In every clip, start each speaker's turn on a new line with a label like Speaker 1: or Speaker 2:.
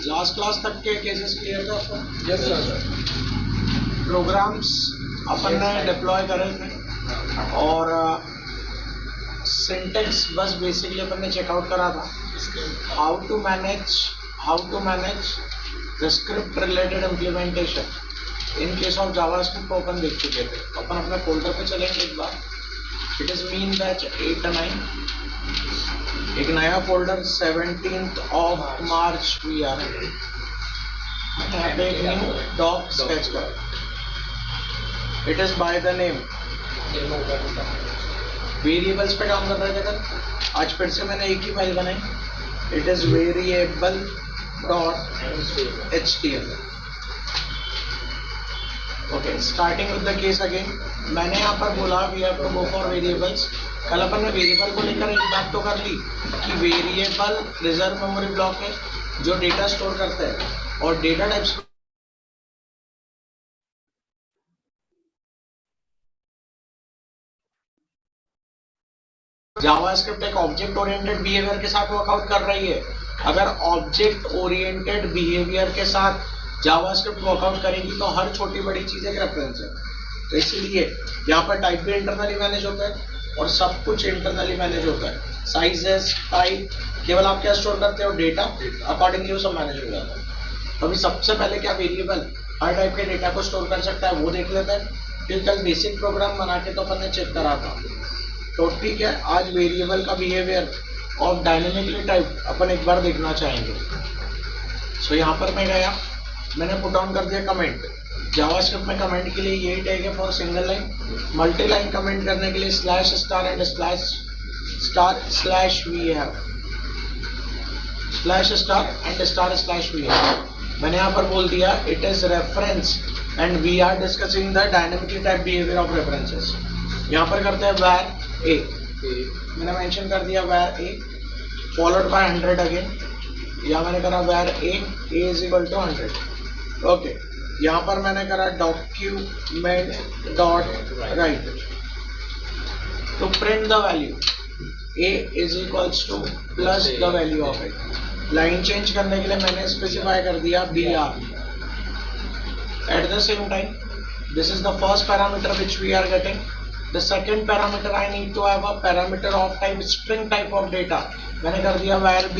Speaker 1: Last class तक के cases clear थे आपको?
Speaker 2: Yes sir.
Speaker 1: प्रोग्राम्स अपन ने डिप्लॉय करे थे और सिंटेक्स बस बेसिकली अपन ने चेकआउट करा था। How to manage the script related implementation in case of JavaScript को अपन देख चुके थे। अपन अपने फोल्डर पे चलेंगे एक बार। इट इज मीन बैच 8 9, एक नया folder 17th of March we are यहाँ पे एक न्यू डॉक स्केच करो। It is by the name. Variables पे काम कर रहे थे कल, आज फिर से मैंने एक ही फाइल बनाई। It is variable.html। Okay, starting with the case again. मैंने यहाँ पर बोला we have to go for variables. कल अपन ने वेरिएबल को लेकर एक बात तो कर ली कि वेरिएबल रिजर्व मेमोरी ब्लॉक है जो डेटा स्टोर करता है और डेटा टाइप्स जावास्क्रिप्ट एक ऑब्जेक्ट ओरिएंटेड बिहेवियर के साथ वर्कआउट कर रही है। अगर ऑब्जेक्ट ओरिएंटेड बिहेवियर के साथ जावास्क्रिप्ट वर्कआउट करेगी तो हर छोटी बड़ी चीज एक रेफरेंस है। तो इसलिए यहाँ पर टाइप भी इंटरनली मैनेज होता है और सब कुछ इंटरनली मैनेज होता है। साइजेस, टाइप, केवल आप क्या स्टोर करते हो? डेटा। अकॉर्डिंगली वो सब मैनेज हो जाता है। अभी सबसे पहले क्या वेरिएबल हर टाइप के डेटा को स्टोर कर सकता है वो देख लेते हैं। फिर कल बेसिक प्रोग्राम बना के तो अपन ने चेक करा था। तो ठीक है, आज वेरिएबल का बिहेवियर और डायनेमिकली टाइप अपन एक बार देखना चाहेंगे। सो यहाँ पर मैं गया, मैंने पुट ऑन कर दिया कमेंट। जावास्क्रिप्ट में कमेंट के लिए यही टैग है for single line. Multi line comment करने के लिए slash star and slash star slash we have, slash star and star slash we have. मैंने यहाँ पर बोल दिया it is reference and we are discussing the dynamically type behaviour of references. यहाँ पर करते हैं var a। मैंने मेंशन कर दिया var a followed by 100 again. यहाँ मैंने करा var a is equal to 100। Okay, यहाँ पर मैंने करा document dot write to print the value a is equals to plus the value of it। Line change करने के लिए मैंने स्पेसिफाई कर दिया br। At the same time this is the first parameter which we are getting. The second parameter I need to have a parameter of type string type of data. मैंने कर दिया var b।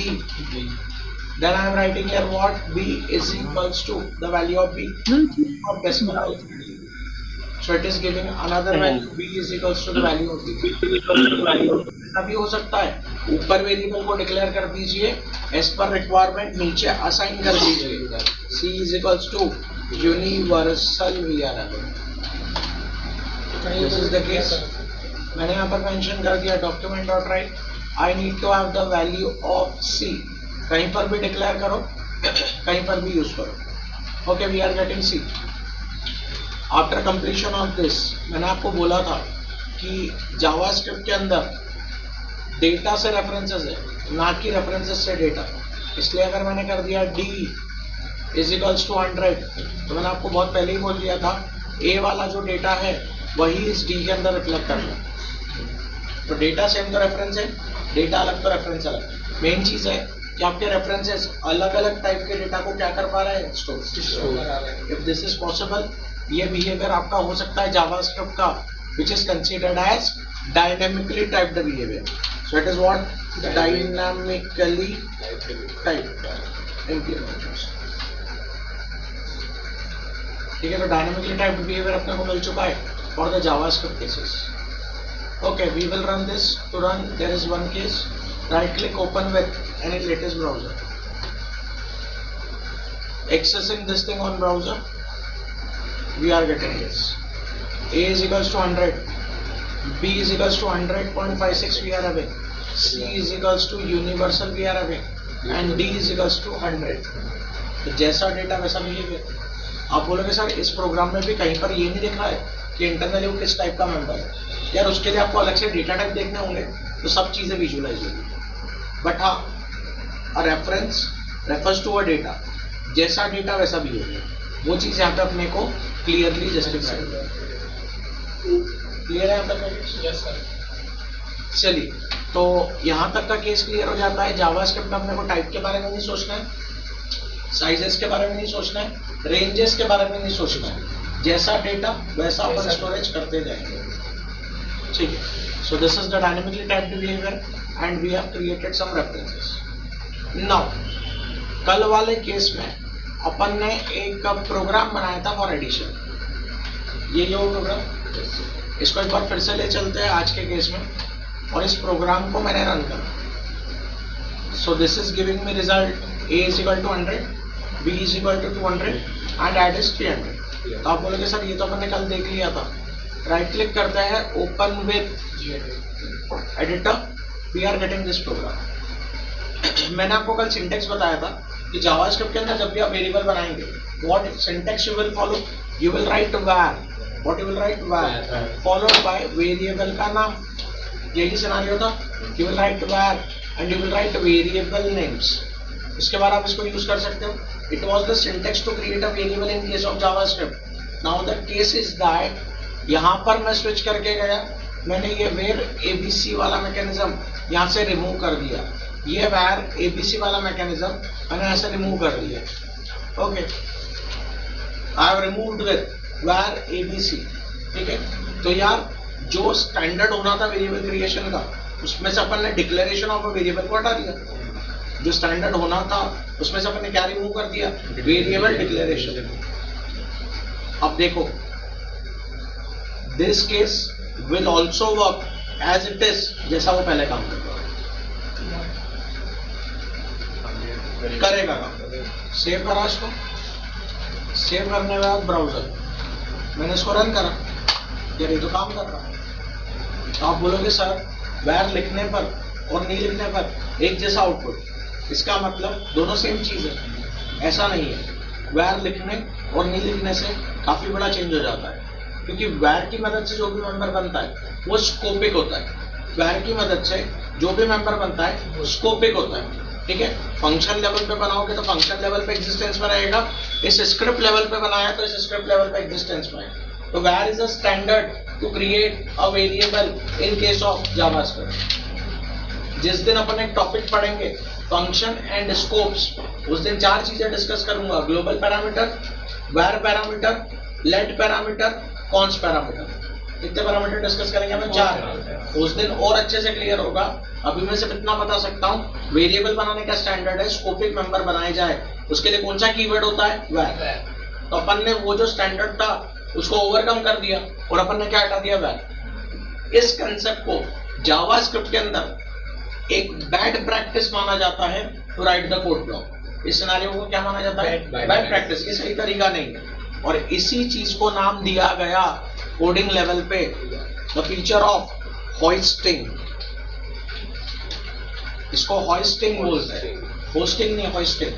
Speaker 1: Then I am writing here what b is equals to the value of b of decimal value. So it is giving another value b is equals to the value of b. अभी हो सकता है ऊपर variable को declare कर दीजिए as per requirement, नीचे assign कर दीजिए c is equals to universal VRM। This is the case। मैंने यहाँ पर मेंशन कर दिया document dot write I need to have the value of c। कहीं पर भी डिक्लेयर करो, कहीं पर भी यूज करो। Okay, we are getting c। After completion of this मैंने आपको बोला था कि जावास्क्रिप्ट के अंदर डेटा से रेफरेंसेस है, ना कि रेफरेंसेस से डेटा। इसलिए अगर मैंने कर दिया d इज इक्वल्स टू 100 तो मैंने आपको बहुत पहले ही बोल दिया था a वाला जो डेटा है वही इस d के अंदर रिफ्लेक्ट करना। तो डेटा सेम तो रेफरेंस है, डेटा अलग तो रेफरेंस अलग। मेन चीज है कि आपके रेफरेंसेस अलग अलग टाइप के डेटा को क्या कर पा रहे हैं? Store. If this is possible, ये बिहेवियर आपका हो सकता है जावास्क्रिप्ट का which is considered as dynamically typed behaviour. So it is what dynamically typed implementation. ठीक है, तो डायनामिकली टाइप्ड बिहेवियर अपने को मिल चुका है for the JavaScript cases. Okay, we will run this. To run there is one case. Right click, open with any latest browser, accessing this thing on browser, we are getting this a is equals to 100, b is equals to 100.56 we are having, c is equals to universal we are having, and d is equals to 100। तो जैसा data वैसा behaviour. आप बोलोगे sir इस programme में भी कहीं पर ये नहीं दिख रहा है कि इंटरनली वो किस टाइप का मेंबर है। यार उसके लिए आपको अलग से डेटा टाइप देखने होंगे तो सब चीजें विजुअलाइज होंगी। बट हाँ, a reference refers to a data, जैसा डेटा वैसा बिहेवियर, वो चीज यहाँ पे अपने को क्लियरली जस्टिफाई। क्लियर है यहाँ तक? Yes sir. चलिए, तो यहाँ तक का केस क्लियर हो जाता है। जावास्क्रिप्ट में अपने को टाइप के बारे में नहीं सोचना है। साइजेस के बारे में नहीं सोचना है, रेंजेस के बारे में नहीं सोचना है, जैसा डेटा वैसा अपन स्टोरेज करते जाएंगे, ठीक है। So this is the dynamically typed behaviour and we have created some references. Now कल वाले केस में अपन ने एक प्रोग्राम बनाया था फॉर एडिशन, ये वो प्रोग्राम, इसको एक बार फिर से ले चलते हैं आज के केस में, और इस प्रोग्राम को मैंने रन करा। सो this is giving me result a is equal to 100, b is equal to 200 and add is 300। तो आप बोलोगे सर ये तो अपन ने कल देख लिया था। राइट क्लिक करते हैं, open with editor, we are getting this program. मैंने आपको कल सिंटेक्स बताया था कि जावास्क्रिप्ट के अंदर जब भी आप वेरिएबल बनाएंगे, what syntax you will follow, you will write var, what you will write var followed by variable का नाम, यही सिनेरियो था। You will write var and you will write variable names, इसके बाद आप इसको यूज कर सकते हो। It was the syntax to create a variable in case of JavaScript. Now the case is that यहाँ पर मैं स्विच करके गया, मैंने ये वेर एबीसी वाला मैकेनिज्म यहाँ से रिमूव कर दिया, ये वेर एबीसी वाला मैकेनिज्म मैंने ऐसे रिमूव कर दिया। Okay, I have removed with var ABC, ठीक है। तो यार जो स्टैंडर्ड होना था वेरिएबल क्रिएशन का, उसमें से अपन ने डिक्लेरेशन ऑफ अ वेरिएबल को हटा दिया। जो स्टैंडर्ड होना था उसमें से अपन ने क्या रिमूव कर दिया, वेरिएबल डिक्लेरेशन। अब देखो, this case will also work as it is, जैसा वो पहले काम करता करेगा काम। सेव करा इसको, सेव करने के बाद ब्राउजर, मैंने इसको रन करा, यार ये तो काम कर रहा है। तो आप बोलोगे सर वैर लिखने पर और नहीं लिखने पर एक जैसा आउटपुट, इसका मतलब दोनों सेम चीज है, ऐसा नहीं है। वैर लिखने और नहीं लिखने से काफी बड़ा चेंज हो जाता है, क्योंकि वैर की मदद से जो भी मेंबर बनता है वो स्कोपिक होता है। वैर की मदद से जो भी मेंबर बनता है वो स्कोपिक होता है, ठीक है। फंक्शन लेवल पे बनाओगे तो फंक्शन लेवल पे एग्जिस्टेंस में रहेगा, इस स्क्रिप्ट लेवल पे बनाया तो इस स्क्रिप्ट लेवल पे एग्जिस्टेंस में है। तो var is a standard to create a variable in case of JavaScript. जिस दिन अपन एक टॉपिक पढ़ेंगे फंक्शन एंड स्कोप्स, उस दिन 4 चीजें डिस्कस करूंगा, global parameter, var parameter, let parameter, const parameter. कितने पैरामीटर डिस्कस करेंगे हमें? 4। उस दिन और अच्छे से क्लियर होगा। अभी मैं सिर्फ इतना बता सकता हूँ, वेरिएबल बनाने का स्टैंडर्ड है स्कोपिक मेंबर बनाए जाए, उसके लिए कौन सा कीवर्ड होता है? वैर। तो अपन ने वो जो स्टैंडर्ड था उसको ओवरकम कर दिया और अपन ने क्या हटा दिया? वैर। इस कंसेप्ट को जावास्क्रिप्ट के अंदर एक बैड प्रैक्टिस माना जाता है to write the code block. इस सिनेरियो को क्या माना जाता है? Bad practice. ये सही तरीका नहीं है, और इसी चीज को नाम दिया गया कोडिंग लेवल पे द फीचर ऑफ होस्टिंग। इसको होस्टिंग बोलते हैं, होस्टिंग नहीं, hosting.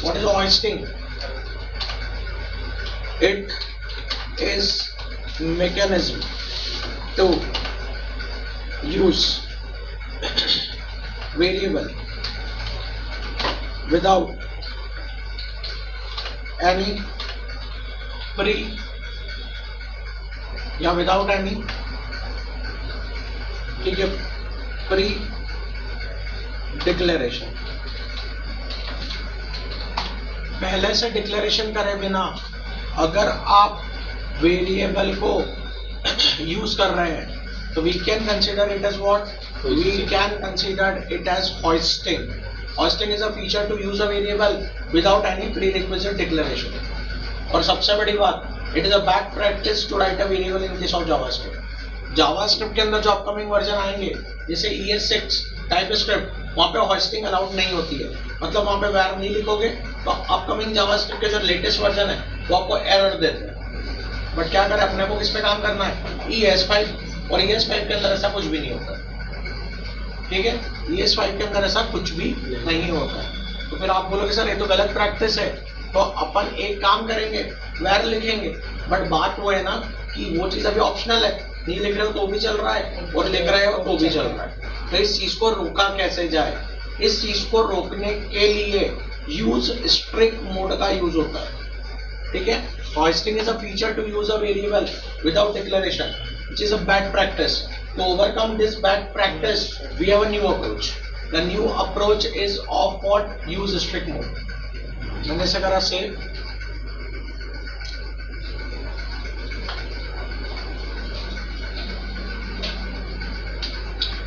Speaker 1: What is hosting? It is mechanism to use variable without any pre या without any, ठीक है, pre डिक्लेरेशन। पहले से डिक्लेरेशन करे बिना अगर आप वेरिएबल को यूज कर रहे हैं तो we can consider it as what? We can consider it as hoisting. Hoisting is a feature to use a variable without any prerequisite declaration. और सबसे बड़ी बात, it is a bad practice to write a variable in case of JavaScript. JavaScript के अंदर जो upcoming version आएंगे जैसे ES6 TypeScript, वहां पे होस्टिंग अलाउड नहीं होती है। मतलब वहां पे वैर नहीं लिखोगे तो अपकमिंग जावास्क्रिप्ट के जो लेटेस्ट वर्जन है वो आपको एरर देते हैं। बट क्या करें, अपने को किस पे काम करना है? ES5। और ES5 के अंदर ऐसा कुछ भी नहीं होता, ठीक है। ES5 के अंदर ऐसा कुछ भी नहीं होता। तो फिर आप बोलोगे सर ये तो गलत प्रैक्टिस है, तो अपन एक काम करेंगे, वैर लिखेंगे। बट बात वो है ना कि वो चीज अभी ऑप्शनल है, नहीं लिख रहे हो तो भी चल रहा है और लिख रहे हो तो भी चल रहा है। तो इस चीज को रोका कैसे जाए? इस चीज को रोकने के लिए यूज स्ट्रिक्ट मोड का यूज होता है, ठीक है। Hoisting is a feature to use a variable without declaration, which is a bad practice. To overcome this bad practice, we have a new approach. The new approach is of what? Use strict mode. मैंने इसे करा save.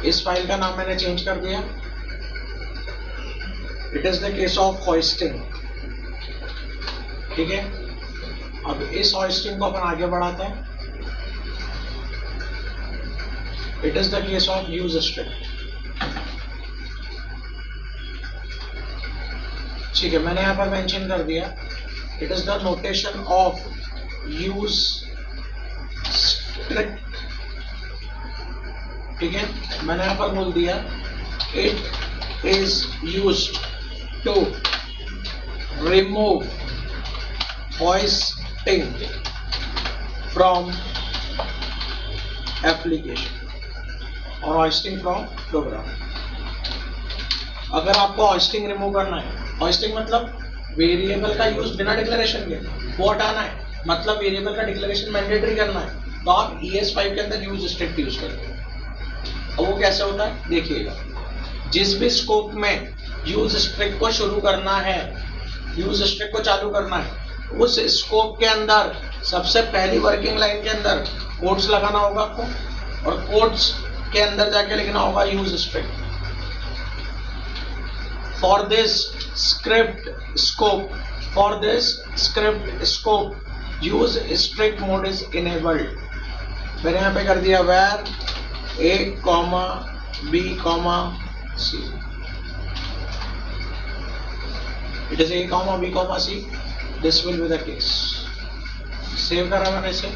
Speaker 1: इस file का नाम मैंने change कर दिया। It is the case of hoisting. ठीक है, अब इस होइस्टिंग को अपन आगे बढ़ाते हैं। It is the case of use strict. ठीक है, मैंने यहां पर मेंशन कर दिया it is the notation of use strict. ठीक है, मैंने यहां पर बोल दिया it is used to remove hoisting from application और होइस्टिंग फ्रॉम प्रोग्राम। अगर आपको होइस्टिंग रिमूव करना है, होइस्टिंग मतलब वेरिएबल का यूज बिना डिक्लेरेशन के वो हटाना है, मतलब वेरिएबल का डिक्लेरेशन मैंडेटरी करना है, तो आप ES5 के अंदर यूज स्ट्रिक्ट यूज करते हैं। अब वो कैसे होता है देखिएगा, जिस भी स्कोप में यूज स्ट्रिक्ट को शुरू करना है, यूज स्ट्रिक्ट को चालू करना है, उस स्कोप के अंदर सबसे पहली वर्किंग लाइन के अंदर कोट्स लगाना होगा आपको, और कोट्स के अंदर जाके लिखना होगा use strict. For this script scope, use strict mode is enabled. मैंने यहाँ पे कर दिया where A, B, C. It is A, B, C. This will be the case. Save करा मैंने इसे.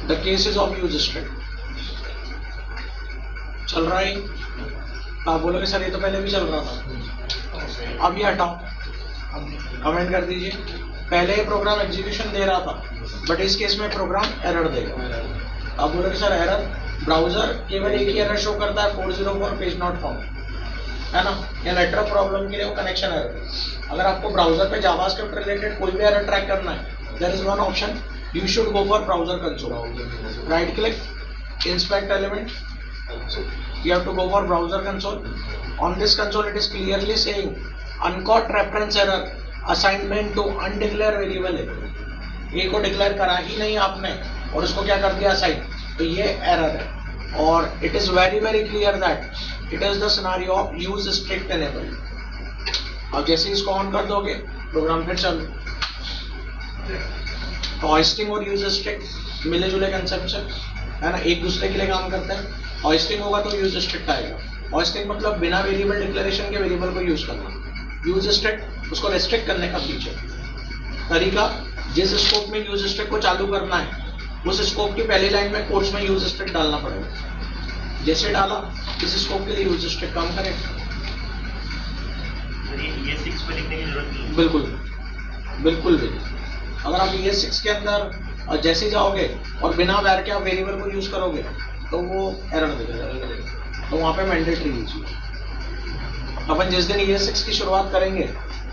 Speaker 1: The cases of use strict. चल रहा है, आप बोलोगे सर ये तो पहले भी चल रहा था। अब ये हटाओ, कमेंट कर दीजिए। पहले ये प्रोग्राम एग्जीक्यूशन दे रहा था, बट इस केस में प्रोग्राम एरर देगा। आप बोलोगे सर एरर, ब्राउजर केवल एक ही एरर शो करता है 404 पेज नॉट फाउंड, है ना, या नेटवर्क प्रॉब्लम के लिए वो कनेक्शन एरर। अगर आपको ब्राउजर पे जावास्क्रिप्ट रिलेटेड कोई भी एरर ट्रैक करना है, there is one option, you should go for browser console. Right click, inspect element, you have to go for browser console. On this console it is clearly saying uncaught reference error assignment to undeclared variable है, A को declare करा ही नहीं आपने और उसको क्या कर दिया असाइन, तो ये एरर है। और it is very clear that it is the scenario of use strict enabled। अब जैसे इसको ऑन कर दोगे प्रोग्राम फिर चालू। तो होइस्टिंग और यूज स्ट्रिक्ट मिले जुले कंसेप्ट है ना, एक दूसरे के लिए काम करते हैं। होइस्टिंग होगा तो यूज स्ट्रिक्ट आएगा। होइस्टिंग मतलब बिना वेरिएबल डिक्लेरेशन के वेरिएबल को यूज करना। यूज स्ट्रिक्ट उसको रेस्ट्रिक्ट करने का फीचर तरीका, जिस स्कोप में यूज स्ट्रिक्ट को चालू करना है उस स्कोप की पहली लाइन में कोट्स में यूज स्ट्रिक्ट डालना पड़ेगा। जैसे डाला इस स्कोप के लिए यूज स्ट्रिक्ट काम करेगा।
Speaker 2: ES6 पे लिखने की जरूरत नहीं।
Speaker 1: बिल्कुल भी। अगर आप ES6 के अंदर और जैसे जाओगे और बिना वैर के आप वेरिएबल को यूज करोगे तो वो एरर देगा, तो वहां पे मैंडेटरी यूज। अपन जिस दिन ES6 की शुरुआत करेंगे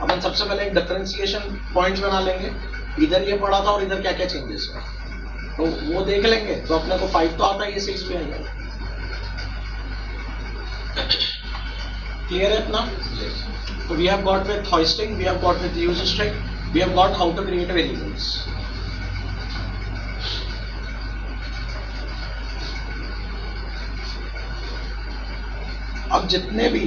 Speaker 1: अपन सबसे पहले एक डिफरेंशिएशन पॉइंट्स बना लेंगे, इधर ये पड़ा था और इधर क्या क्या चेंजेस है, तो वो देख लेंगे। तो अपने को 5 तो आता है, ES6 भी आएगा। क्लियर है अपना? तो we have got with hoisting, we have got with use strict, we have got how to create variables. अब जितने भी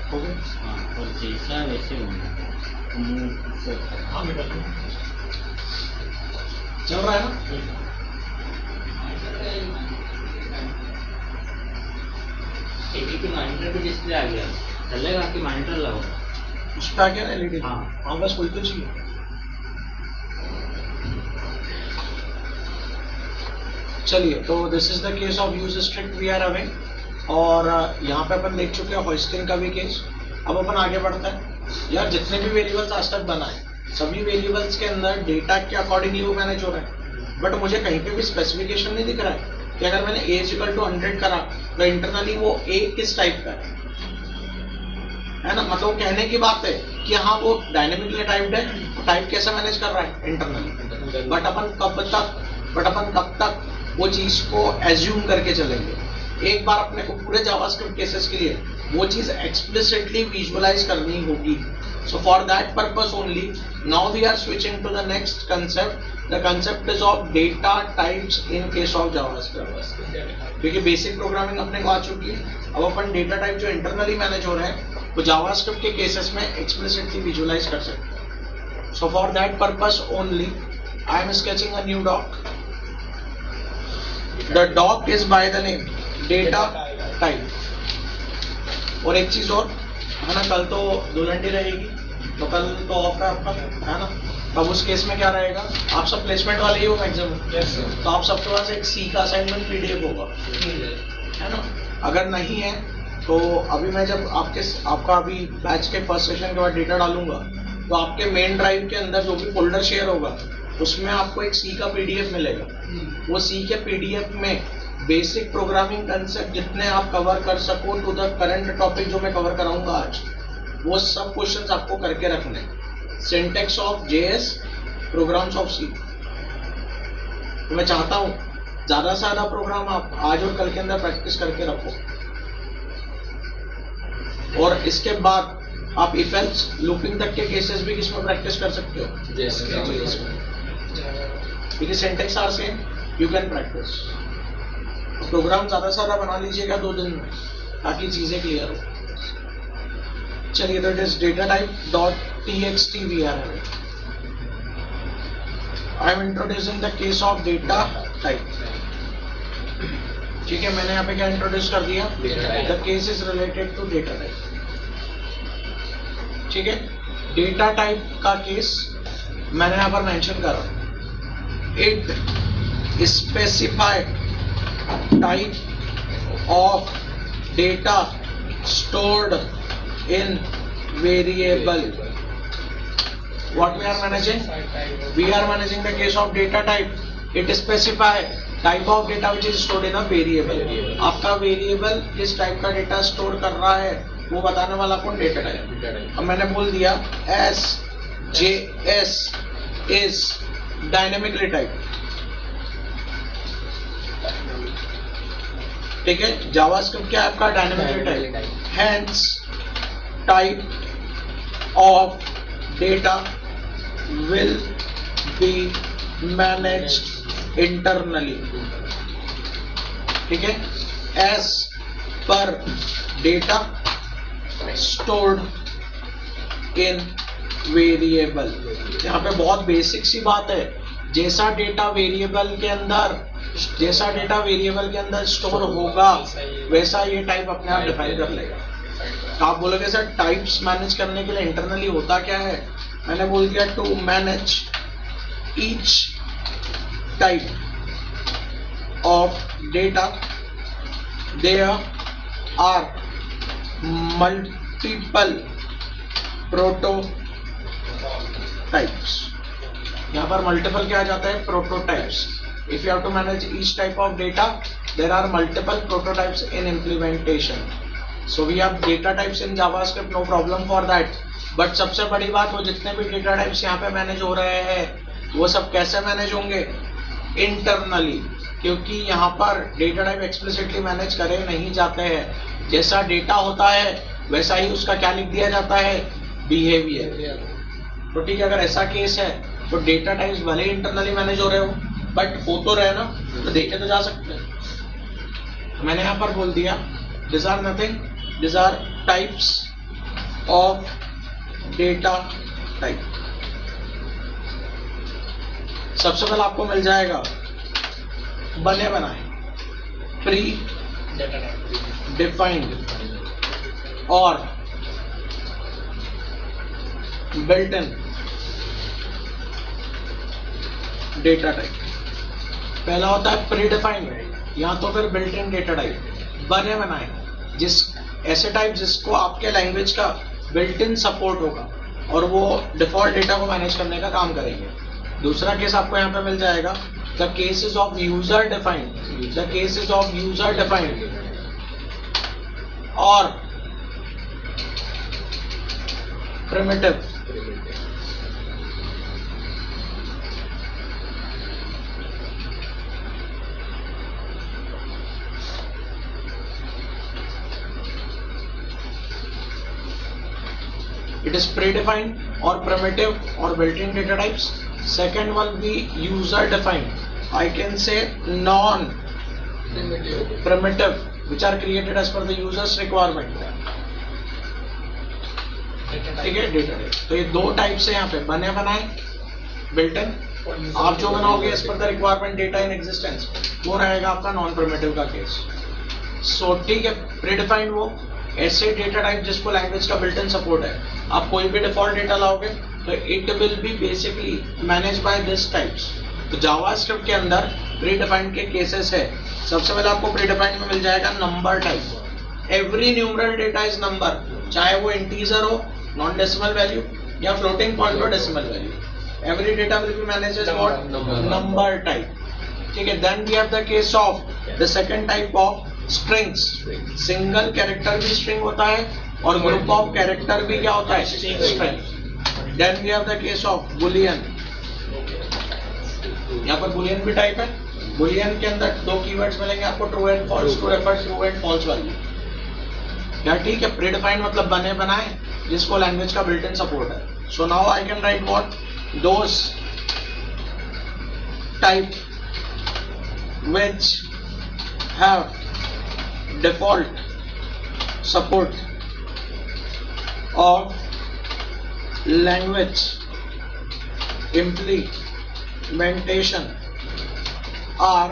Speaker 1: हो गए,
Speaker 2: और जैसा वैसे
Speaker 1: चल रहा है ना?
Speaker 2: एलईडी मॉनिटर पे डिस्प्ले आ गया, चलेगा कि मॉनिटर लगाओ?
Speaker 1: उस पर आ गया ना एलईडी।
Speaker 2: हाँ
Speaker 1: बस कोई तो चाहिए। चलिए, तो this is the case of use strict we are having, और यहाँ पे अपन देख चुके हैं होइस्टिंग का भी केस। अब अपन आगे बढ़ते हैं। यार जितने भी वेरिएबल्स आज तक बनाए सभी वेरिएबल्स के अंदर डेटा के अकॉर्डिंगली वो मैनेज हो रहा है, बट मुझे कहीं पे भी स्पेसिफिकेशन नहीं दिख रहा है कि अगर मैंने A = 100 करा तो इंटरनली वो A किस टाइप का है ना। मतलब कहने की बात है कि हाँ वो डायनेमिकली टाइप्ड है, टाइप कैसे मैनेज कर रहा है इंटरनली, बट अपन कब तक वो चीज को एज्यूम करके चलेंगे। एक बार अपने को पूरे जावास्क्रिप्ट केसेस के लिए वो चीज एक्सप्लिसिटली विजुअलाइज करनी होगी। So for that purpose only, now we are switching to the next concept. The concept is of data types in case of JavaScript. क्योंकि बेसिक प्रोग्रामिंग अपने को आ चुकी है, अब अपन डेटा टाइप जो इंटरनली मैनेज हो रहे हैं वो जावास्क्रिप्ट के केसेस में एक्सप्लिसिटली विजुअलाइज कर सकते हैं। So for that purpose only, I am sketching a new doc. The doc is by the name data type. और एक चीज और है ना, कल तो दुलंडी रहेगी तो कल तो ऑफ है आपका, है ना। अब उस केस में क्या रहेगा, आप सब प्लेसमेंट वाले ही हो मैक्सिमम, तो आप सबके पास एक सी का असाइनमेंट पीडीएफ होगा, है ना। अगर नहीं है तो अभी मैं जब आपका अभी बैच के फर्स्ट सेशन के बाद डेटा डालूंगा तो आपके मेन ड्राइव के अंदर जो भी फोल्डर शेयर होगा उसमें आपको एक सी का पीडीएफ मिलेगा। वो सी के पीडीएफ में बेसिक प्रोग्रामिंग कंसेप्ट जितने आप कवर कर सको टू द करंट टॉपिक जो मैं कवर कराऊंगा आज, वो सब क्वेश्चंस आपको करके रखने। Syntax of JS, programs of C. तो मैं चाहता हूं ज्यादा से ज्यादा प्रोग्राम आप आज और कल के अंदर प्रैक्टिस करके रखो, और इसके बाद आप इफ एल्स लूपिंग तक के केसेस भी किसमें प्रैक्टिस कर सकते हो, क्योंकि syntax are same, you can practice. Program ज्यादा से ज्यादा बना लीजिएगा 2 दिन में ताकि चीजें क्लियर हो। चलिए, तो it is data type dot txt we are having. I am introducing the case of data type. ठीक है, मैंने यहाँ पे क्या इंट्रोड्यूस कर दिया, the case is related to data type. ठीक है, डेटा टाइप का केस मैंने यहाँ पर मेंशन करा, it specified type of data stored in variable. What we are managing? We are managing the case of data type. It specify type of data which is stored in a variable. आपका variable किस type का data store कर रहा है वो बताने वाला कौन, डेटा टाइप। अब मैंने बोल दिया SJS is dynamically typed. ठीक है, जावास्क्रिप्ट क्या है आपका, dynamically type. Hence type of data will be managed internally. ठीक है, as per data stored in variable. यहाँ पे बहुत बेसिक सी बात है, जैसा डेटा वेरिएबल के अंदर स्टोर होगा वैसा ये टाइप अपने आप डिफाइन कर लेगा। तो आप बोलोगे सर टाइप्स मैनेज करने के लिए इंटरनली होता क्या है, मैंने बोल दिया to manage each type of data there are multiple prototypes. यहाँ पर मल्टीपल क्या आ जाता है, prototypes. If you have to manage each type of data, there are multiple prototypes in implementation. So we have data types in JavaScript, no problem for that. But सबसे बड़ी बात, वो जितने भी data types यहाँ पे मैनेज हो रहे हैं वो सब कैसे मैनेज होंगे, इंटरनली, क्योंकि यहाँ पर डेटा टाइप एक्सप्लिसिटली मैनेज करे नहीं जाते हैं। जैसा डेटा होता है वैसा ही उसका क्या लिख दिया जाता है, बिहेवियर। तो ठीक है, अगर ऐसा केस है तो डेटा टाइप्स भले ही इंटरनली मैनेज हो रहे हो बट हो तो रहे ना, तो देखे तो जा सकते हैं। मैंने यहाँ पर बोल दिया this are nothing, this are types of data type. सबसे पहले आपको मिल जाएगा बने बनाए, प्री डिफाइंड और बिल्ट इन डेटा टाइप। पहला होता है प्री डिफाइंड या तो फिर बिल्ट इन डेटा टाइप। बने बनाए ऐसे टाइप जिसको आपके लैंग्वेज का बिल्ट इन सपोर्ट होगा और वो डिफॉल्ट डेटा को मैनेज करने का काम करेंगे। दूसरा केस आपको यहाँ पे मिल जाएगा the cases of user defined, the cases of user defined और primitive. It is predefined or primitive or built-in data types. Second one will be user-defined. I can say non-primitive, which are created as per the user's requirement. ठीक है, data type. तो ये दो type से यहाँ पे बने बनाए बिल्ट-इन. आप जो बनाओगे as per the requirement data in existence, वो रहेगा आपका नॉन प्रिमिटिव का केस. सो ठीक है, प्रीडिफाइंड वो ऐसे डेटा टाइप जिसको लैंग्वेज का बिल्ट इन सपोर्ट है. आप कोई भी डिफॉल्ट डेटा लाओगे तो it will be basically manage by this types. तो जावास्क्रिप्ट के अंदर प्रीडिफाइंड के केसेस है. सबसे पहले आपको प्रीडिफाइंड में मिल जाएगा number type. Every numeral data is number, चाहे वो इंटीजर हो, नॉन डेसिमल वैल्यू, या फ्लोटिंग पॉइंट और decimal value. Every data will be managed as what? Number type. ठीक है. Then we have the case of the second type of strings. Single character भी string होता है और group of character भी क्या होता है? String. Then we have the case of boolean. यहाँ पर boolean भी type है. Boolean के अंदर दो keywords मिलेंगे आपको, true and false, to refer true and false value. क्या ठीक है. Predefined मतलब बने बनाए जिसको लैंग्वेज का built-in सपोर्ट है. So now I can write what? Those type which have default support of language implementation are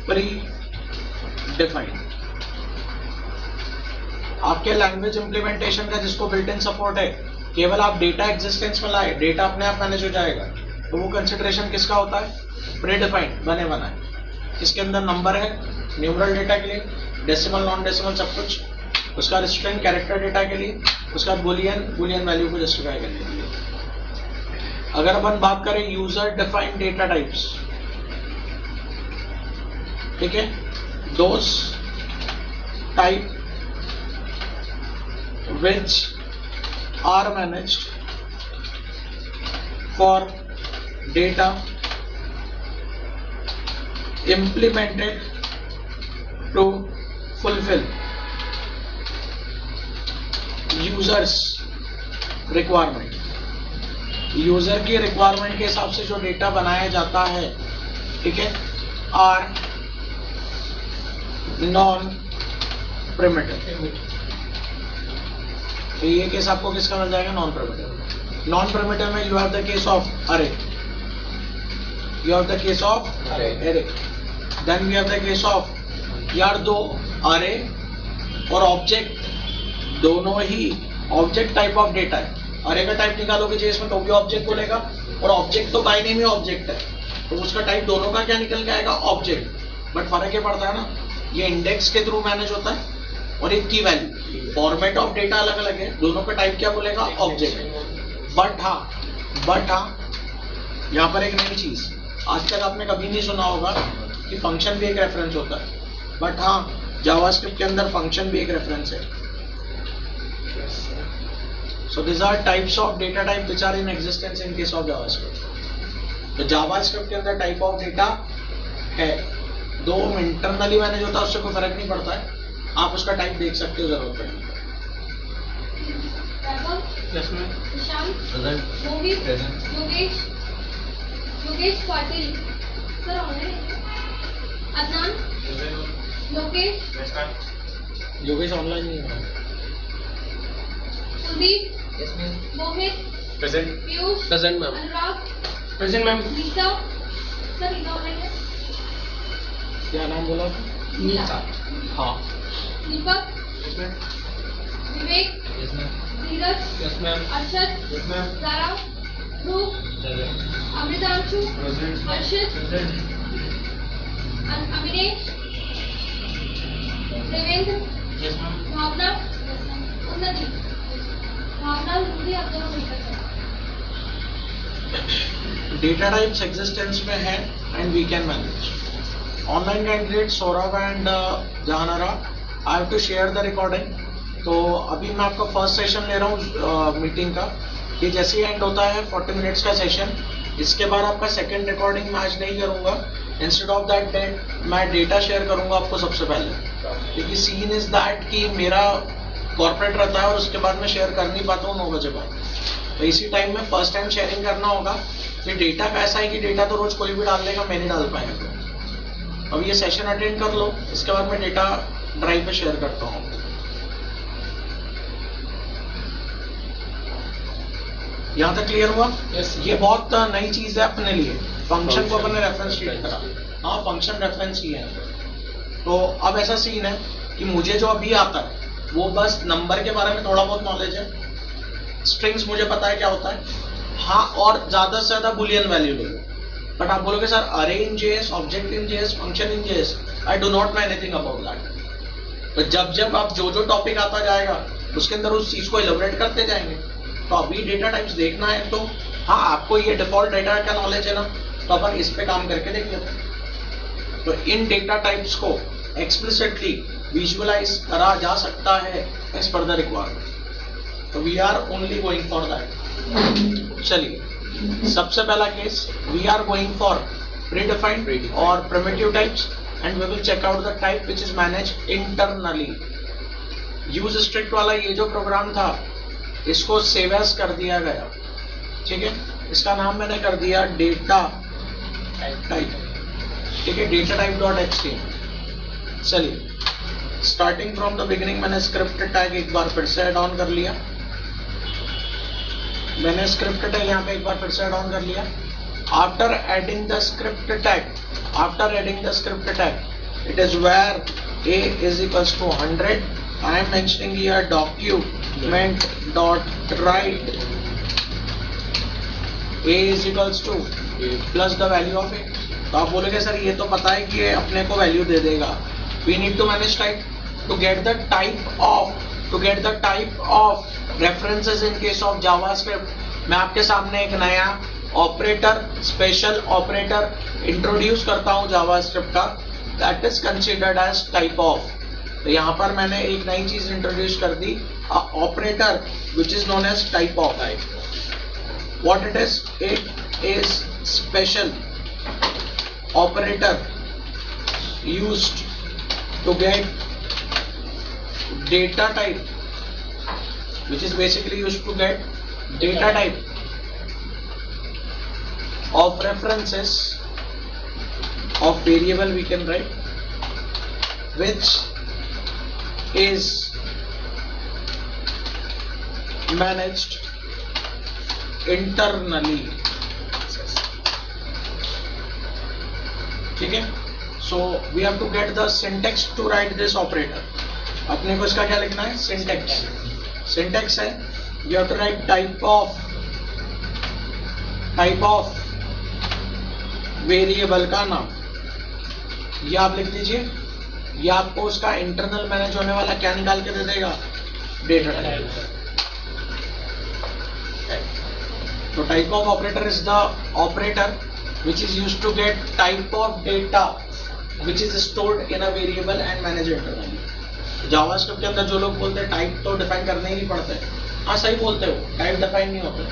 Speaker 1: predefined. आपके लैंग्वेज इंप्लीमेंटेशन का जिसको बिल्ट इन सपोर्ट है, केवल आप डेटा एग्जिस्टेंस में लाए, डेटा अपने आप मैनेज हो जाएगा. तो वो कंसिडरेशन किसका होता है? प्रीडिफाइंड, बने बनाए. इसके अंदर नंबर है न्यूमरल डेटा के लिए, डेसिमल नॉन डेसिमल सब कुछ. उसका स्ट्रिंग कैरेक्टर डेटा के लिए, उसका बुलियन वैल्यू को जस्टिफाई करने के लिए. अगर अपन बात करें यूजर डिफाइंड डेटा टाइप्स, ठीक है, दोस type which are managed for data implemented to fulfill users requirement. User की रिक्वायरमेंट के हिसाब से जो डेटा बनाया जाता है, ठीक है, are non primitive. तो ये केस आपको किसका मिल जाएगा? Non primitive. नॉन प्रिमिटिव में you have the case of array, you have the case of array. Then we have the case of, यार दो अरे और ऑब्जेक्ट दोनों ही ऑब्जेक्ट टाइप ऑफ डेटा है. अरे का टाइप निकालोगे जेएस में तो भी ऑब्जेक्ट बोलेगा, और ऑब्जेक्ट तो बाय नेम ही ऑब्जेक्ट है, तो उसका टाइप दोनों का क्या निकल के आएगा? ऑब्जेक्ट. बट फर्क ये पड़ता है ना, ये इंडेक्स के थ्रू मैनेज होता है और एक की वैल्यू. फॉर्मेट ऑफ डेटा अलग अलग है, दोनों का टाइप क्या बोलेगा? ऑब्जेक्ट. बट हाँ यहाँ पर एक नई चीज, आज तक आपने कभी नहीं सुना होगा कि फंक्शन भी एक रेफरेंस होता है. बट हाँ, जावास्क्रिप्ट के अंदर फंक्शन भी एक रेफरेंस है. So this are types of data type which are in existence in case of JavaScript. तो जावास्क्रिप्ट के अंदर टाइप ऑफ डेटा है, दो इंटरनली मैनेज होता है, उससे कोई फर्क नहीं पड़ता है. आप उसका टाइप देख सकते हो जरूरत पड़ने पर.
Speaker 3: योगेश पाटिल सर, अदनान,
Speaker 1: योगेश ऑनलाइन नहीं है.
Speaker 3: Kuldeep, Mohit,
Speaker 4: present.
Speaker 3: Piyush,
Speaker 4: present ma'am.
Speaker 3: Anurag,
Speaker 4: present ma'am.
Speaker 3: Neeta sir, Neeta online है.
Speaker 1: क्या नाम बोला?
Speaker 3: नीता.
Speaker 1: हाँ.
Speaker 3: दीपक, विवेक, धीरज, अर्षद, सारा, ध्रुव, अमृतांशु, हर्षित, अभिनेश, देवेंद्र, भावना, उन्नति. भावना रूढ़ी आप दोनों मिलकर करें.
Speaker 1: डेटा टाइप्स एग्जिस्टेंस में है and we can manage. Online candidate Saurabh and Jahanara, I have to share the recording. तो अभी मैं आपका फर्स्ट सेशन ले रहा हूँ मीटिंग का. ये जैसे ही एंड होता है 40 मिनट्स का सेशन, इसके बाद आपका सेकंड रिकॉर्डिंग मैं आज नहीं करूँगा. इंस्टेड ऑफ दैट मैं डेटा शेयर करूँगा आपको सबसे पहले, क्योंकि सीन इज दैट कि मेरा कॉर्पोरेट रहता है और उसके बाद में शेयर कर नहीं पाता हूँ 9 बजे बाद, तो इसी टाइम में फर्स्ट टाइम शेयरिंग करना होगा। ये डेटा कैसा है कि डेटा तो रोज कोई भी डाल देगा, मैं नहीं डाल पाएगा। अब ये सेशन अटेंड कर लो, इसके बाद मैं डेटा ड्राइव पे शेयर करता हूँ। यहाँ तक क्लियर हुआ?
Speaker 4: Yes.
Speaker 1: ये बहुत नई चीज है अपने लिए। फंक्शन को अपने रेफरेंस ट्रीट करा। हाँ, फंक्शन रेफरेंस ही है। तो अब ऐसा सीन है कि मुझे जो अभी आता है वो बस नंबर के बारे में थोड़ा बहुत नॉलेज है, स्ट्रिंग्स मुझे पता है क्या होता है, हाँ, और ज्यादा से ज्यादा बुलियन वैल्यू ले लो। बट आप बोलोगे sir array in JS, object in JS, function in JS, I do not know anything about that. तो जब आप जो टॉपिक आता जाएगा उसके अंदर उस चीज को एलोबरेट करते जाएंगे। तो अभी डेटा टाइप्स देखना है तो हाँ, आपको ये डिफॉल्ट डेटा का नॉलेज है ना, तो अपन इस पे काम करके देख लेते हैं। तो इन डेटा टाइप्स को एक्सप्लिसिटली विजुअलाइज करा जा सकता है एज पर द रिक्वायरमेंट। तो we are only going for that. चलिए, सबसे पहला case, we are going for predefined और primitive types and we will check out the type which is manage internally. Use strict वाला ये जो programme था इसको सेव एज कर दिया गया, ठीक है। इसका नाम मैंने कर दिया डेटा टाइप, ठीक है, डेटा टाइप डॉट एचटीएमएल। चलिए, स्टार्टिंग फ्रॉम द बिगिनिंग मैंने स्क्रिप्ट टैग एक बार फिर से ऐड ऑन कर लिया। मैंने स्क्रिप्ट टैग यहाँ पे एक बार फिर से ऐड ऑन कर लिया। After adding the script tag, it is where a is equals to 100. I am mentioning here document dot write a is equals to plus the value of a। तो आप बोलोगे सर ये तो पता है कि ये अपने को वैल्यू दे देगा। We need to manage type to get the type of references in case of JavaScript। मैं आपके सामने एक नया ऑपरेटर, स्पेशल ऑपरेटर इंट्रोड्यूस करता हूं जावास्क्रिप्ट का, that is considered as type of. तो यहाँ पर मैंने एक नई चीज इंट्रोड्यूस कर दी, operator which is known as type of. What it is special operator used to get data type, which is basically used to get data type of references of variable we can write, which is managed internally, ठीक है। So we have to get the syntax to write this operator। अपने को इसका क्या लिखना है, syntax है, you have to write type of variable का नाम, ये आप लिख लीजिए। ये आपको उसका इंटरनल मैनेज होने वाला क्या निकाल के दे देगा, डेटा टाइप। तो type of operator is the operator which is used to get type of data which is stored in a variable and manage internally. JavaScript के अंदर जो लोग बोलते हैं टाइप तो डिफाइन करने ही नहीं पड़ते, हाँ सही बोलते हो, टाइप डिफाइन नहीं होते,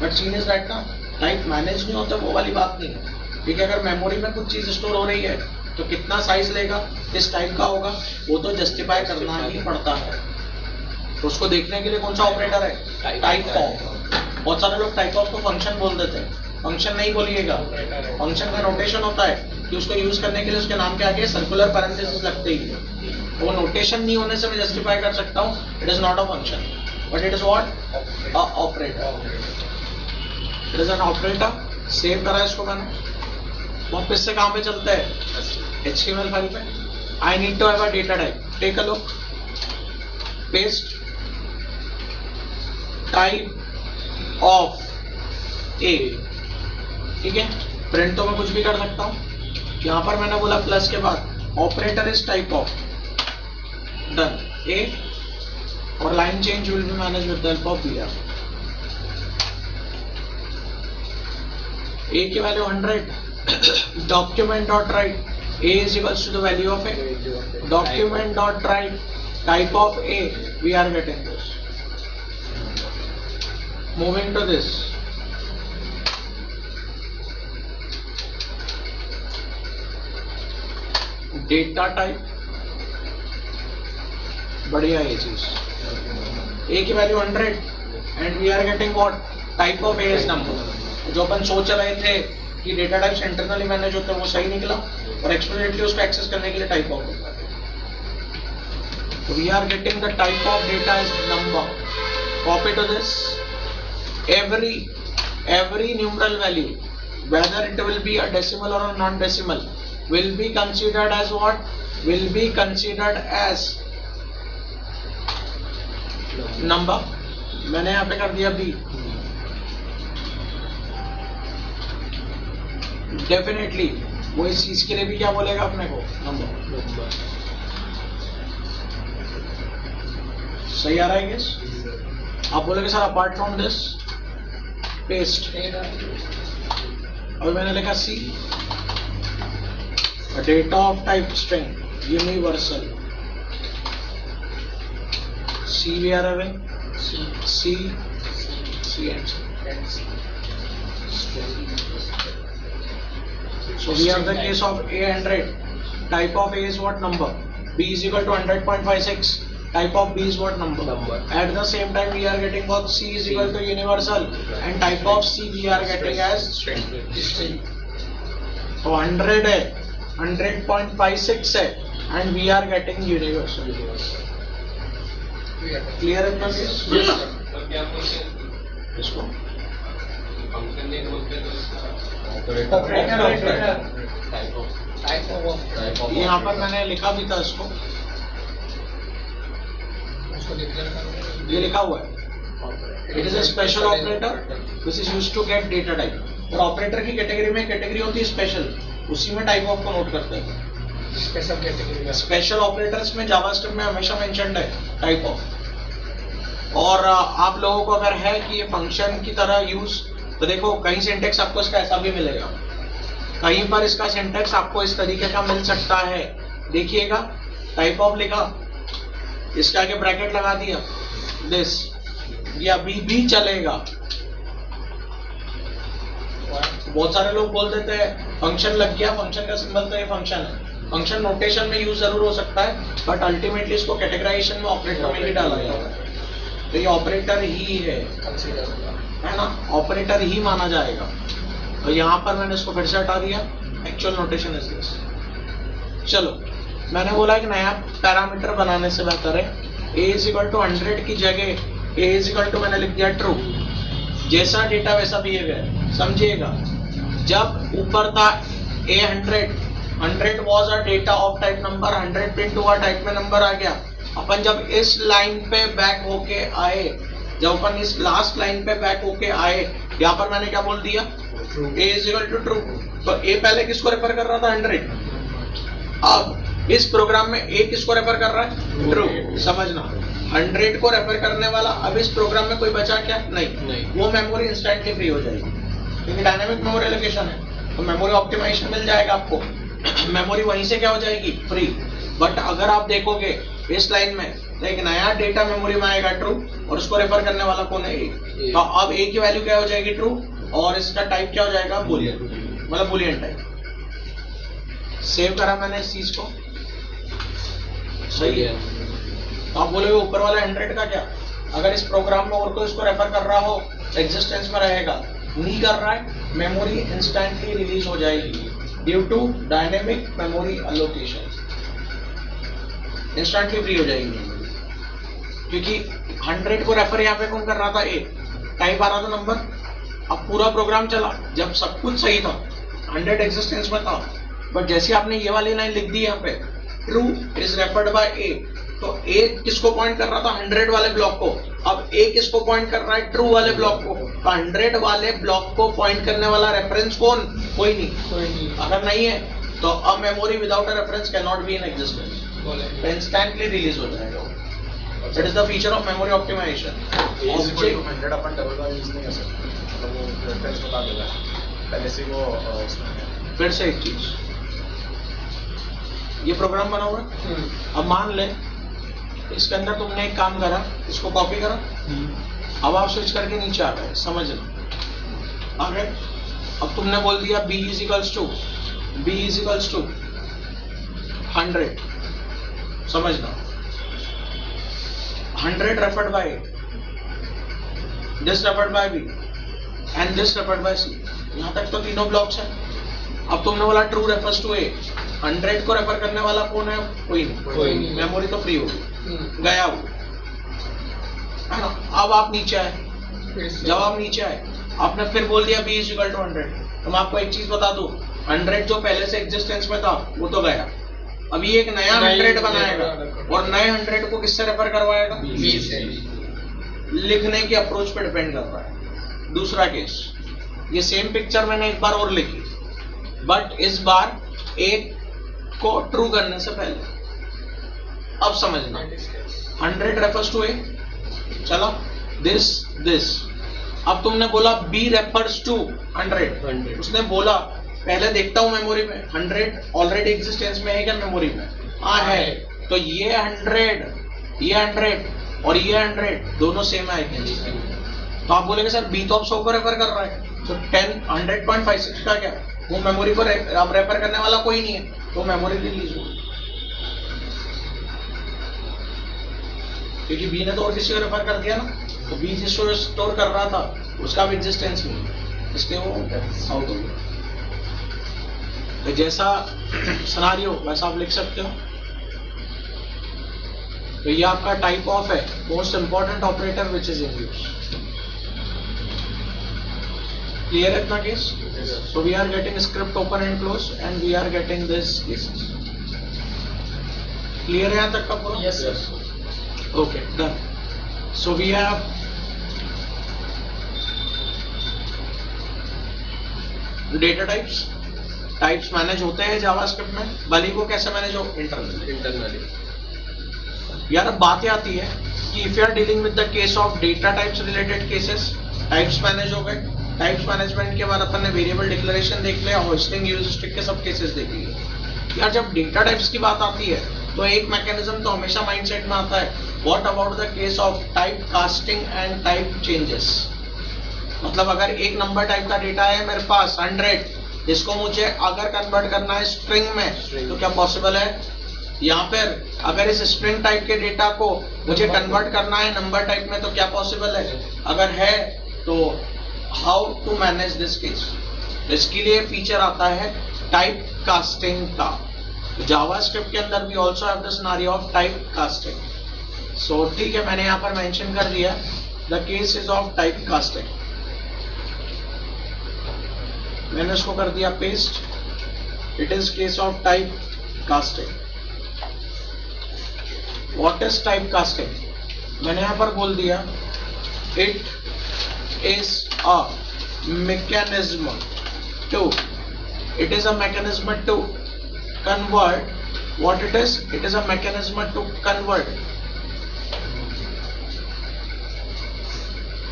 Speaker 1: बट सीन इज दैट ना, टाइप मैनेज नहीं होता, वो वाली बात नहीं है। ठीक है, अगर मेमोरी में कुछ चीज स्टोर हो रही है तो कितना साइज लेगा, किस टाइप का होगा, वो तो जस्टिफाई करना ही पड़ता है। तो उसको देखने के लिए कौन सा ऑपरेटर है, टाइप ऑफ। बहुत सारे लोग टाइप ऑफ को फंक्शन बोल देते हैं, फंक्शन नहीं बोलिएगा। फंक्शन का नोटेशन होता है कि उसको यूज करने के लिए उसके नाम के आगे सर्कुलर पैरेंथेसिस लगते ही है। वो नोटेशन नहीं होने से मैं जस्टिफाई कर सकता हूँ, it is not a function but it is what, a operator. It is an operator. Save करा इसको मैंने। वापस से कहाँ पे चलते हैं, HTML फाइल पे। I need to have a data type, take a look, paste type of a, ठीक है। प्रिंट तो मैं कुछ भी कर सकता हूँ। यहाँ पर मैंने बोला प्लस के बाद operator is type of, done, a, और line change will be managed with the help of BR। A की value 100, document dot write a is equals to the value of a, document dot write type of a, we are getting this. Moving to this, data type बढ़िया ये चीज। A की value 100 and we are getting what type of a is number. जो अपन सोच रहे थे कि data types internally manage होते हैं वो सही निकला, और एक्सप्लिसिटली उसको एक्सेस करने के लिए टाइप ऑफ होता है। तो we are getting the type of data is number. Copy to this, every numeral value, whether it will be a decimal or a non-decimal, will be considered as what? Will be considered as number। मैंने यहाँ पे कर दिया B। Definitely वो इस चीज के लिए भी क्या बोलेगा अपने को? नंबर। सही आ रहा है गेस? आप बोलेंगे sir apart from this paste. अभी मैंने लिखा C, data of type string universal. C we are having C and C. So we have the case of A 100. Type of A is what number? B is equal to 100.56. Type of B is what number? At the same time we are getting both C is equal to universal and type of C we are getting as string. So 100 है, 100.56 है and we are getting universal. Clear है इतना case? इसको यहाँ पर मैंने लिखा भी था इसको, ये लिखा हुआ है it is a special operator which is used to get data type. और ऑपरेटर की कैटेगरी में कैटेगरी होती है स्पेशल, उसी में टाइप ऑफ को नोट करते हैं। स्पेशल कैटेगरी में स्पेशल ऑपरेटर्स में जावास्क्रिप्ट में हमेशा मेंशन्ड है टाइप ऑफ। और आप लोगों को अगर है कि ये फंक्शन की तरह यूज, तो देखो कहीं सिंटेक्स आपको इसका ऐसा भी मिलेगा, कहीं पर इसका सिंटेक्स आपको इस तरीके का मिल सकता है। देखिएगा टाइप ऑफ लिखा, इसके आगे ब्रैकेट लगा दिया दिस, या भी चलेगा। बहुत सारे लोग बोल देते हैं फंक्शन लग गया, फंक्शन का सिंबल तो ये फंक्शन है। फंक्शन नोटेशन में यूज जरूर हो सकता है बट अल्टीमेटली इसको कैटेगराइजेशन में ऑपरेटर में ही डाला जाता है। तो ये ऑपरेटर ही है ना, ऑपरेटर ही माना जाएगा। तो यहाँ पर मैंने इसको फिर से हटा दिया, एक्चुअल नोटेशन इज दिस। चलो मैंने बोला एक नया पैरामीटर बनाने से बेहतर है a इज इक्वल टू 100 की जगह a इज इक्वल टू मैंने लिख दिया ट्रू। जैसा डेटा वैसा बिहेवियर, समझिएगा। जब ऊपर था a 100 was a data of type number, 100 print हुआ, टाइप में नंबर आ गया। अपन जब इस लाइन पे बैक होके आए, जब अपन इस लास्ट लाइन पे बैक होके आए, यहाँ पर मैंने क्या बोल दिया? a is equal to true. तो a पहले किसको रेफर कर रहा था? 100। अब इस प्रोग्राम में a किसको रेफर कर रहा है? ट्रू। समझना, 100 को रेफर करने वाला अब इस प्रोग्राम में कोई बचा क्या? नहीं। वो मेमोरी इंस्टेंटली फ्री हो जाएगी क्योंकि डायनामिक मेमोरी एलोकेशन है, तो मेमोरी ऑप्टिमाइजेशन मिल जाएगा आपको। मेमोरी वहीं से क्या हो जाएगी? फ्री। बट अगर आप देखोगे इस लाइन में तो एक नया डेटा मेमोरी में आएगा ट्रू, और उसको रेफर करने वाला कौन है? a। तो अब a की वैल्यू क्या हो जाएगी? ट्रू, और इसका टाइप क्या हो जाएगा? बूलियन, मतलब बूलियन टाइप। सेव करा मैंने इस चीज को, सही है। तो आप बोलोगे ऊपर वाला 100 का क्या? अगर इस प्रोग्राम में और कोई इसको रेफर कर रहा हो एग्जिस्टेंस में रहेगा, नहीं कर रहा है, मेमोरी इंस्टेंटली रिलीज हो जाएगी due to dynamic memory allocation. Instantly free हो जाएगी मेमोरी, क्योंकि 100 को रेफर यहाँ पे कौन कर रहा था? a। टाइप आ रहा था नंबर। अब पूरा प्रोग्राम चला, जब सब कुछ सही था, 100 एग्जिस्टेंस में था, बट जैसे आपने ये वाली लाइन लिख दी यहाँ पे, true is referred by a, तो a किसको पॉइंट कर रहा था? 100 वाले ब्लॉक को। अब a किसको पॉइंट कर रहा है? ट्रू वाले ब्लॉक को। तो 100 वाले ब्लॉक को पॉइंट करने वाला रेफरेंस कौन? कोई नहीं। अगर नहीं है तो a memory without a reference can not be in existence, instantly release हो जाएगा। That is the feature of memory optimisation.
Speaker 4: 100 अपन डबल बार यूज नहीं कर सकते, मतलब वो रेफरेंस बता देगा पहले से वो उसमें।
Speaker 1: फिर से एक चीज, ये प्रोग्राम बना हुआ है। अब मान ले इसके अंदर तुमने एक काम करा, इसको कॉपी करा, अब आप स्विच करके नीचे आ गए, समझना आ गए। अब तुमने बोल दिया b इज इक्वल्स टू 100, समझना। 100 referred by A, this referred by B and this referred by C. यहाँ तक तो तीनों ब्लॉक्स हैं. अब तुमने बोला ट्रू रेफर्स टू A, 100 को रेफर करने वाला कौन है? कोई नहीं. मेमोरी तो फ्री होगी, गया वो. अब आप नीचे आए. जब आप नीचे आए, आपने फिर बोल दिया B इज इक्वल टू 100. तो मैं आपको एक चीज बता दूं, 100 जो पहले से एग्जिस्टेंस में था वो तो गया. अभी एक नया 100 बनाएगा और नए 100 को किससे रेफर करवाएगा? B से. लिखने की अप्रोच पे डिपेंड कर रहा है. दूसरा केस, ये सेम पिक्चर मैंने एक बार और लिखी, बट इस बार एक को ट्रू करने से पहले. अब समझना, 100 रेफर्स टू A, चला दिस. अब तुमने बोला B रेफर्स टू 100. उसने बोला पहले देखता हूं मेमोरी में 100 ऑलरेडी एग्जिस्टेंस में है क्या मेमोरी में? हाँ है. तो ये 100 और ये 100 दोनों सेम है. तो आप बोलेंगे सर B तो अब 100 को रेफर कर रहा है, तो 100.56 का क्या? वो मेमोरी को अब रेफर करने वाला कोई नहीं है, तो मेमोरी रिलीज होगी. क्योंकि B ने तो और किसी को रेफर कर दिया ना, तो B जिसको स्टोर कर रहा था उसका भी एग्जिस्टेंस नहीं है, इसलिए वो आउट हो गया. तो जैसा सिनेरियो वैसा आप लिख सकते हो. तो ये आपका टाइप ऑफ है most important operator which is in use. Clear है इतना case? So we are getting script open and close and we are getting this cases. Clear है यहाँ तक का पूरा?
Speaker 5: Yes sir.
Speaker 1: Okay, done. So we have data types. Types manage होते हैं JavaScript में. भले को कैसे मैनेज हो? इंटरनली. यार अब बातें आती है कि if you are dealing with the case of data types related cases, types manage हो गए. टाइप्स मैनेजमेंट के बाद अपन ने वेरिएबल डिक्लेरेशन देख लिया, होस्टिंग यूजस्टिक के सब केसेस देख लिए. यार जब डेटा टाइप्स की बात आती है तो एक मैकेनिज्म तो हमेशा माइंडसेट में आता है, what about the case of type casting and type changes. मतलब अगर एक नंबर टाइप का डेटा है मेरे पास 100, जिसको मुझे अगर कन्वर्ट करना है स्ट्रिंग में, तो क्या पॉसिबल है? यहाँ पर अगर इस स्ट्रिंग टाइप के डेटा को मुझे कन्वर्ट करना है नंबर टाइप में, तो क्या पॉसिबल है? अगर है तो how to manage this case? इसके लिए फीचर आता है टाइप कास्टिंग का. जावास्क्रिप्ट के अंदर भी also have the scenario of type casting. So ठीक है, मैंने यहाँ पर मेंशन कर दिया the case is of type casting. मैंने इसको कर दिया paste. It is case of type casting. What is type casting? मैंने यहाँ पर बोल दिया it is a mechanism to convert. What it is? It is a mechanism to convert.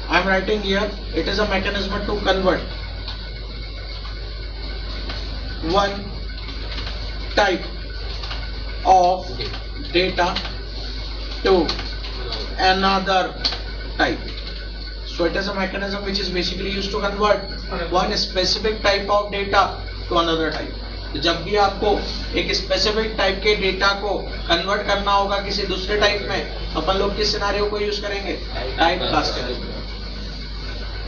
Speaker 1: I am writing here, it is a mechanism to convert one type of data to another type. So it is a mechanism which is basically used to convert one specific type of data to another type. जब भी आपको एक specific type के data को convert करना होगा किसी दूसरे टाइप में, अपन लोग किस सिनेरियो को यूज करेंगे? Type casting.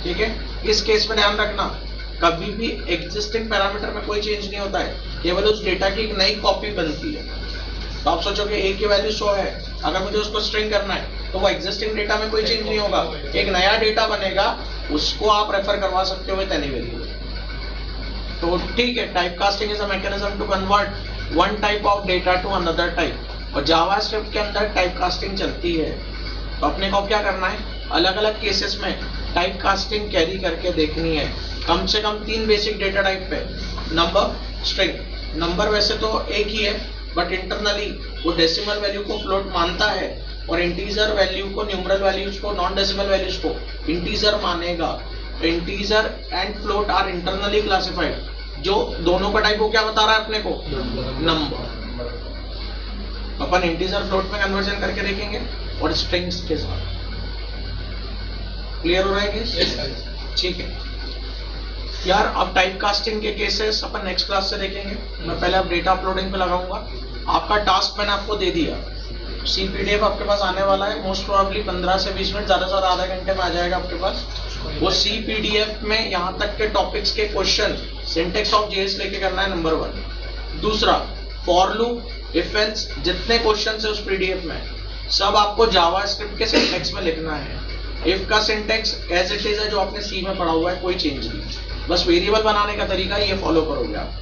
Speaker 1: ठीक है, इस केस में ध्यान रखना, कभी भी एग्जिस्टिंग पैरामीटर में कोई चेंज नहीं होता है, केवल उस डेटा की एक नई कॉपी बनती है. तो आप सोचोगे A की वैल्यू 100 है, अगर मुझे उसको स्ट्रिंग करना है तो वो एग्जिस्टिंग डेटा में कोई चेंज नहीं होगा, एक नया डेटा बनेगा, उसको आप रेफर करवा सकते हो विद एनी वैल्यू. तो ठीक है, type casting is a mechanism to convert one type of data to another type. और जावास्क्रिप्ट के अंदर टाइप कास्टिंग चलती है. तो अपने को क्या करना है, अलग अलग केसेस में टाइप कास्टिंग कैरी करके देखनी है. कम से कम 3 बेसिक डेटा टाइप पे, नंबर, स्ट्रिंग. नंबर वैसे तो एक ही है, बट इंटरनली वो डेसिमल वैल्यू को फ्लोट मानता है और इंटीजर वैल्यू को, न्यूमरल वैल्यूज को, नॉन डेसिमल वैल्यूज को इंटीजर मानेगा. तो integer and float are internally classified. जो दोनों का टाइप को क्या बता रहा है अपने को? नंबर. अपन इंटीजर फ्लोट में कन्वर्जन करके देखेंगे और स्ट्रिंग्स के साथ. क्लियर हो रहा है केस? ठीक है यार, अब टाइप कास्टिंग के केसेस अपन नेक्स्ट क्लास से देखेंगे. मैं पहले अब डेटा अपलोडिंग पे लगाऊंगा. आपका टास्क मैंने आपको दे दिया, सी पीडीएफ आपके पास आने वाला है, मोस्ट प्रोबेबली 15 से 20 मिनट, ज्यादा से ज्यादा आधा घंटे में आ जाएगा आपके पास। वो सी पीडीएफ में यहाँ तक के टॉपिक्स के क्वेश्चन सिंटेक्स ऑफ जेएस लेके करना है, नंबर 1। दूसरा, फॉर लूप, इफ एल्स, जितने क्वेश्चन है उस पीडीएफ में सब आपको जावा स्क्रिप्ट के सिंटेक्स में लिखना है। इफ का सिंटेक्स एज इट इज है जो आपने सी में पढ़ा हुआ है, कोई चेंज नहीं, बस वेरिएबल बनाने का तरीका ये फॉलो करोगे आप।